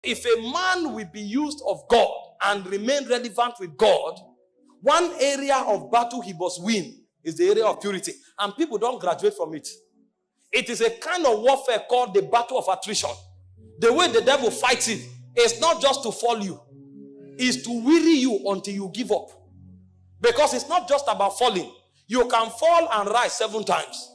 If a man will be used of God and remain relevant with God, one area of battle he must win is the area of purity. And people don't graduate from it. It is a kind of warfare called the battle of attrition. The way the devil fights it is not just to fall you. It's to weary you until you give up. Because it's not just about falling. You can fall and rise 7 times.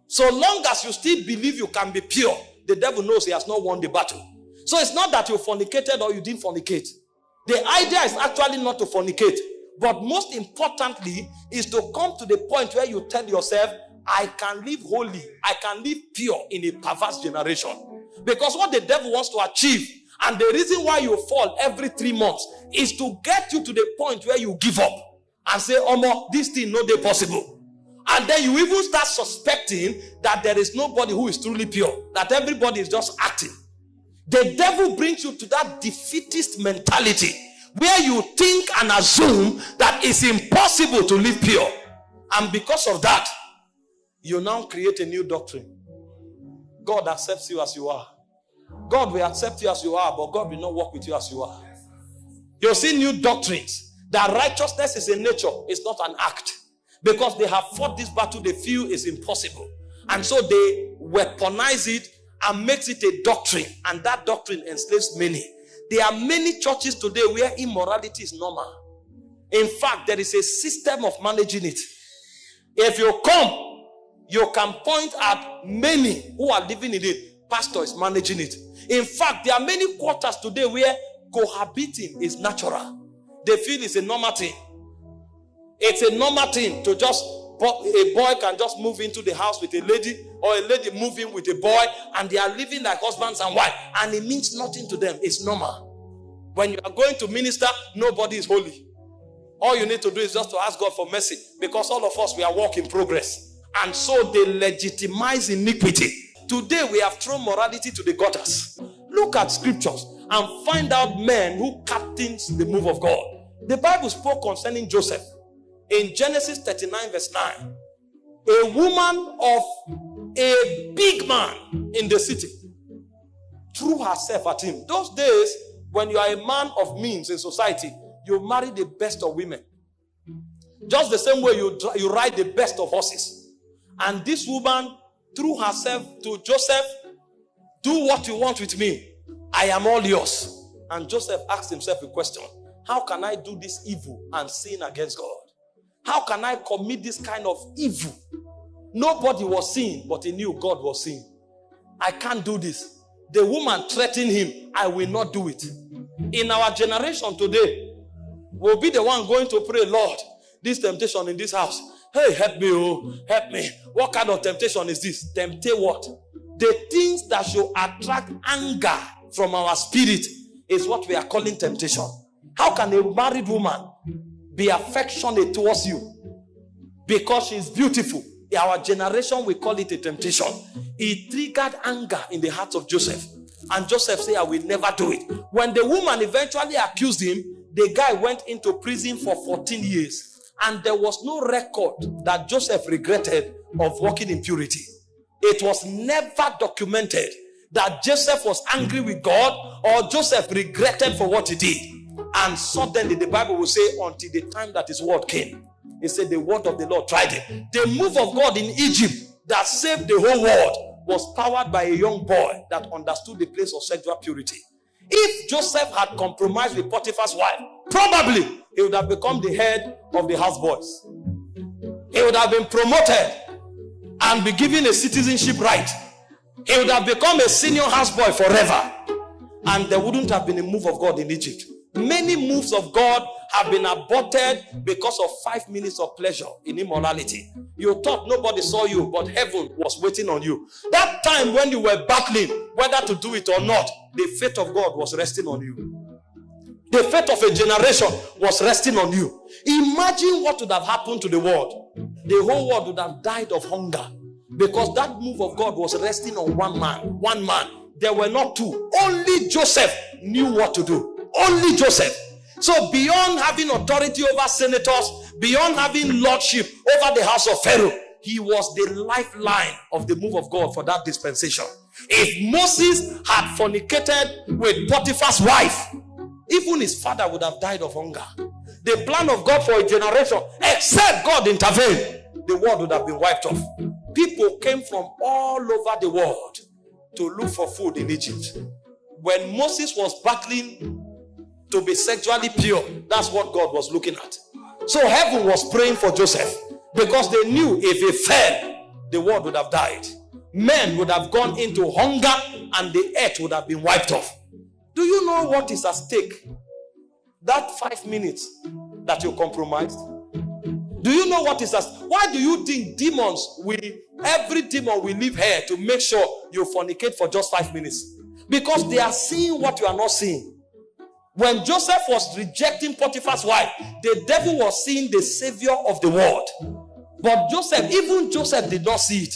So long as you still believe you can be pure, the devil knows he has not won the battle. So it's not that you fornicated or you didn't fornicate. The idea is actually not to fornicate. But most importantly is to come to the point where you tell yourself, I can live holy, I can live pure in a perverse generation. Because what the devil wants to achieve, and the reason why you fall every 3 months, is to get you to the point where you give up and say, Omo, this thing no dey possible. And then you even start suspecting that there is nobody who is truly pure, that everybody is just acting. The devil brings you to that defeatist mentality where you think and assume that it's impossible to live pure. And because of that, you now create a new doctrine. God accepts you as you are. God will accept you as you are, but God will not work with you as you are. You'll see new doctrines that righteousness is a nature, it's not an act. Because they have fought this battle, they feel it's impossible. And so they weaponize it and makes it a doctrine. And that doctrine enslaves many. There are many churches today where immorality is normal. In fact, there is a system of managing it. If you come, you can point at many who are living in it. Pastor is managing it. In fact, there are many quarters today where cohabiting is natural. They feel it's a normal thing. It's a normal thing to just, a boy can just move into the house with a lady, or a lady move in with a boy, and they are living like husbands and wife, and it means nothing to them. It's normal. When you are going to minister, nobody is holy. All you need to do is just to ask God for mercy, because all of us, we are work in progress. And so they legitimize iniquity. Today we have thrown morality to the gutters. Look at scriptures and find out men who captains the move of God. The Bible spoke concerning Joseph in Genesis 39 verse 9. A woman of a big man in the city threw herself at him. Those days, when you are a man of means in society, you marry the best of women. Just the same way you ride the best of horses. And this woman threw herself to Joseph. Do what you want with me. I am all yours. And Joseph asked himself a question. How can I do this evil and sin against God? How can I commit this kind of evil? Nobody was seeing, but he knew God was seeing. I can't do this. The woman threatened him. I will not do it. In our generation today, we'll be the one going to pray, Lord, this temptation in this house. Hey, help me, oh, help me. What kind of temptation is this? Temptate what? The things that should attract anger from our spirit is what we are calling temptation. How can a married woman be affectionate towards you? Because she's beautiful. In our generation, we call it a temptation. It triggered anger in the heart of Joseph. And Joseph said, I will never do it. When the woman eventually accused him, the guy went into prison for 14 years. And there was no record that Joseph regretted of walking in purity. It was never documented that Joseph was angry with God or Joseph regretted for what he did. And suddenly the Bible will say, until the time that his word came. It said the word of the Lord tried it. The move of God in Egypt that saved the whole world was powered by a young boy that understood the place of sexual purity. If Joseph had compromised with Potiphar's wife, probably he would have become the head of the houseboys. He would have been promoted and be given a citizenship right. He would have become a senior houseboy forever. And there wouldn't have been a move of God in Egypt. Many moves of God have been aborted because of 5 minutes of pleasure in immorality. You thought nobody saw you, but heaven was waiting on you. That time when you were battling whether to do it or not, the fate of God was resting on you. The fate of a generation was resting on you. Imagine what would have happened to the world. The whole world would have died of hunger because that move of God was resting on one man. One man. There were not two. Only Joseph knew what to do. Only Joseph. So beyond having authority over senators, beyond having lordship over the house of Pharaoh, he was the lifeline of the move of God for that dispensation. If Moses had fornicated with Potiphar's wife, even his father would have died of hunger. The plan of God for a generation, except God intervened, the world would have been wiped off. People came from all over the world to look for food in Egypt. When Moses was battling to be sexually pure, that's what God was looking at. So heaven was praying for Joseph, because they knew if he fell, the world would have died. Men would have gone into hunger and the earth would have been wiped off. Do you know what is at stake? That 5 minutes that you compromised. Do you know what is at stake? Why do you think demons every demon will leave here to make sure you fornicate for just 5 minutes? Because they are seeing what you are not seeing. When Joseph was rejecting Potiphar's wife, the devil was seeing the savior of the world. But even Joseph did not see it.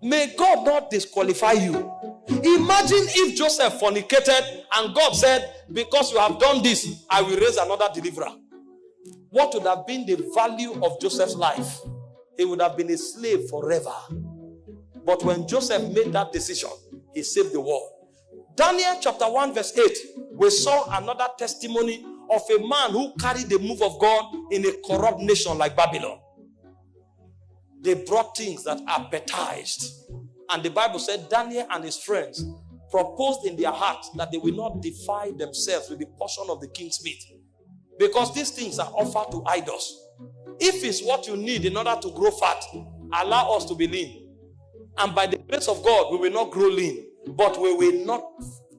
May God not disqualify you. Imagine if Joseph fornicated and God said, because you have done this, I will raise another deliverer. What would have been the value of Joseph's life? He would have been a slave forever. But when Joseph made that decision, he saved the world. Daniel chapter 1 verse 8, we saw another testimony of a man who carried the move of God in a corrupt nation like Babylon. They brought things that appetized. And the Bible said Daniel and his friends proposed in their hearts that they will not defile themselves with the portion of the king's meat, because these things are offered to idols. If it's what you need in order to grow fat, allow us to be lean. And by the grace of God, we will not grow lean, but we will not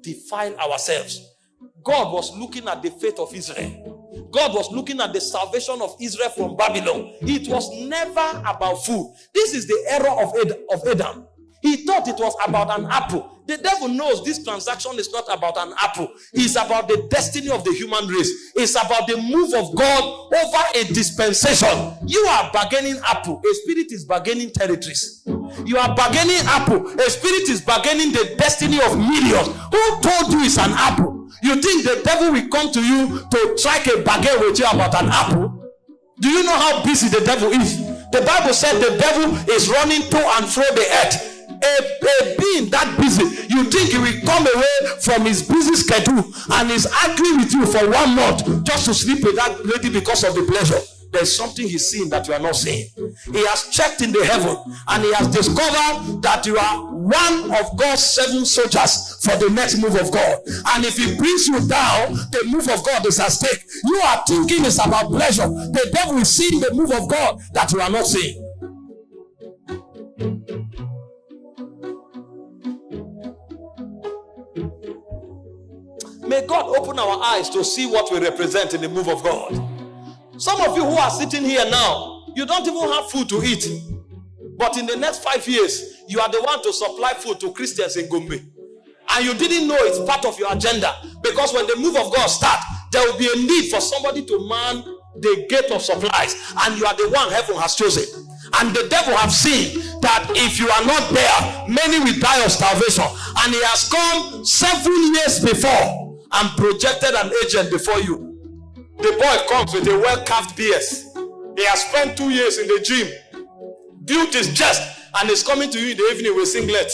defile ourselves. God was looking at the faith of Israel. God was looking at the salvation of Israel from Babylon. It was never about food. This is the error of Adam. He thought it was about an apple. The devil knows this transaction is not about an apple. It's about the destiny of the human race. It's about the move of God over a dispensation. You are bargaining apple. A spirit is bargaining territories. You are bargaining apple. A spirit is bargaining the destiny of millions. Who told you it's an apple? You think the devil will come to you to strike a bargain with you about an apple? Do you know how busy the devil is? The Bible said the devil is running to and fro the earth. A being that busy, you think he will come away from his busy schedule and is arguing with you for 1 month just to sleep with that lady because of the pleasure? There's something he's seeing that you are not seeing. He has checked in the heaven and he has discovered that you are one of God's 7 soldiers for the next move of God. And if he brings you down, the move of God is at stake. You are thinking it's about pleasure. The devil is seeing the move of God that you are not seeing. May God open our eyes to see what we represent in the move of God. Some of you who are sitting here now, you don't even have food to eat. But in the next 5 years, you are the one to supply food to Christians in Gombe. And you didn't know it's part of your agenda. Because when the move of God starts, there will be a need for somebody to man the gate of supplies. And you are the one heaven has chosen. And the devil have seen that if you are not there, many will die of starvation. And he has come 7 years before and projected an agent before you. The boy comes with a well-carved beard. He has spent 2 years in the gym, built his chest, and is coming to you in the evening with singlet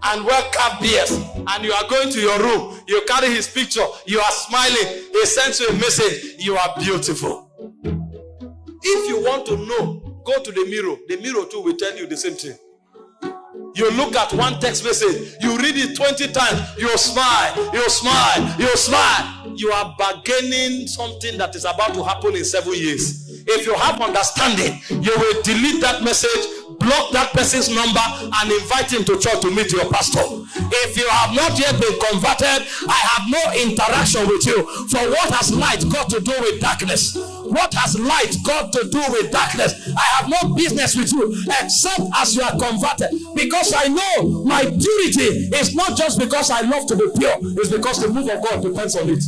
and well-carved beard. And you are going to your room. You carry his picture. You are smiling. He sends you a message. You are beautiful. If you want to know, go to the mirror. The mirror too will tell you the same thing. You look at one text message, you read it 20 times, you smile, you smile, you smile. You are bargaining something that is about to happen in 7 years. If you have understanding, you will delete that message, block that person's number, and invite him to church to meet your pastor. If you have not yet been converted, I have no interaction with you. For what has light got to do with darkness? What has light got to do with darkness? I have no business with you except as you are converted. Because I know my purity is not just because I love to be pure. It's because the move of God depends on it.